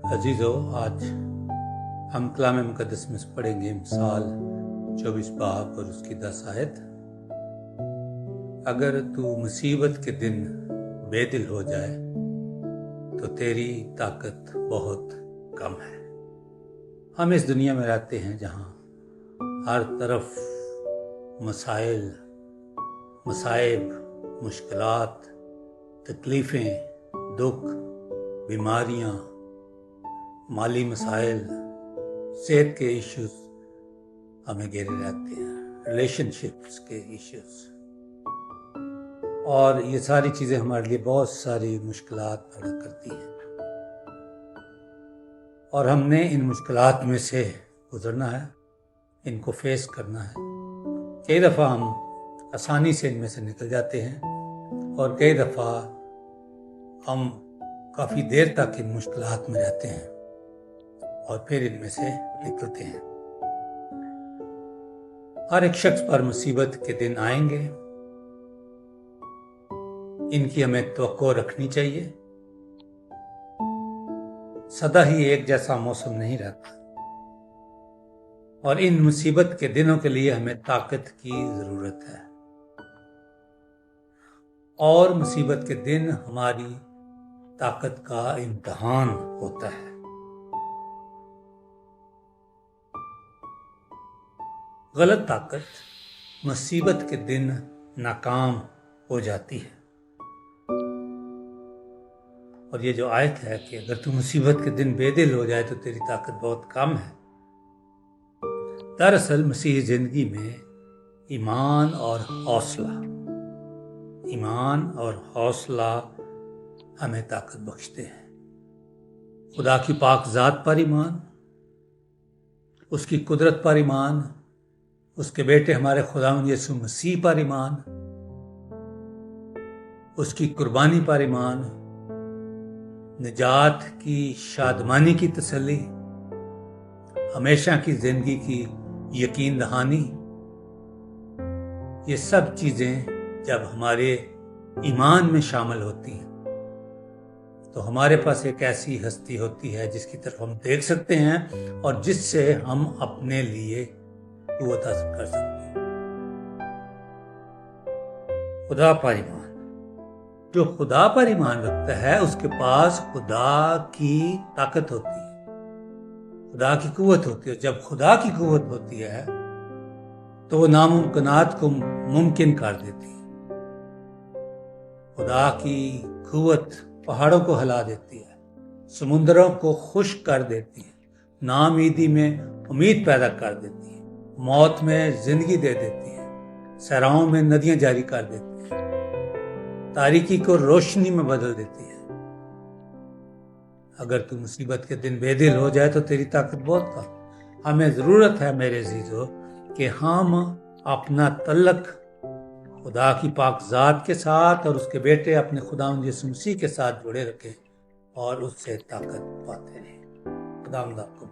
अजीज़ो, आज हम कलाम मुक़द्दस में पढ़ेंगे मिसाल 24 बाब और उसकी 10 आयत। अगर तू मुसीबत के दिन बेदिल हो जाए तो तेरी ताकत बहुत कम है। हम इस दुनिया में रहते हैं जहाँ हर तरफ मसाइल, मसाइब, मुश्किलात, तकलीफ़ें, दुख, बीमारियाँ, माली मसाइल, सेहत के इश्यूज हमें घेरे रहते हैं, रिलेशनशिप्स के इश्यूज, और ये सारी चीज़ें हमारे लिए बहुत सारी मुश्किलात पैदा करती हैं और हमने इन मुश्किलात में से गुजरना है, इनको फेस करना है। कई दफ़ा हम आसानी से इनमें से निकल जाते हैं और कई दफ़ा हम काफ़ी देर तक इन मुश्किलात में रहते हैं और फिर इनमें से निकलते हैं। हर एक शख्स पर मुसीबत के दिन आएंगे, इनकी हमें तवक्को रखनी चाहिए। सदा ही एक जैसा मौसम नहीं रहता और इन मुसीबत के दिनों के लिए हमें ताकत की ज़रूरत है और मुसीबत के दिन हमारी ताकत का इम्तिहान होता है। गलत ताकत मुसीबत के दिन नाकाम हो जाती है। और ये जो आयत है कि अगर तू मुसीबत के दिन बेदिल हो जाए तो तेरी ताकत बहुत कम है, दरअसल मसीही जिंदगी में ईमान और हौसला हमें ताकत बख्शते हैं। खुदा की पाक ज़ात पर ईमान, उसकी कुदरत पर ईमान, उसके बेटे हमारे खुदावंद यीशु मसीह पर ईमान, उसकी कुर्बानी पर ईमान, निजात की शादमानी की तसल्ली, हमेशा की जिंदगी की यकीन दहानी, ये सब चीज़ें जब हमारे ईमान में शामिल होती हैं तो हमारे पास एक ऐसी हस्ती होती है जिसकी तरफ हम देख सकते हैं और जिससे हम अपने लिए कुव्वत हासिल कर सकते हैं। खुदा पर ईमान, जो खुदा पर ईमान रखता है उसके पास खुदा की ताकत होती है, खुदा की कुव्वत होती है। जब खुदा की कुव्वत होती है तो वो नामुमकिनात को मुमकिन कर देती है। खुदा की कुव्वत पहाड़ों को हिला देती है, समुद्रों को खुश्क कर देती है, नाउमीदी में उम्मीद पैदा कर देती है, मौत में जिंदगी दे देती है, सहराओं में नदियां जारी कर देती है, तारीकी को रोशनी में बदल देती है। अगर तू मुसीबत के दिन बेदिल हो जाए तो तेरी ताकत बहुत कम। हमें ज़रूरत है मेरे अजीज़ों कि हम अपना तल्लक खुदा की पाक ज़ात के साथ और उसके बेटे अपने खुदावंद यीशु मसीह के साथ जुड़े रखें और उससे ताकत पाते रहें। खुदावंद आपको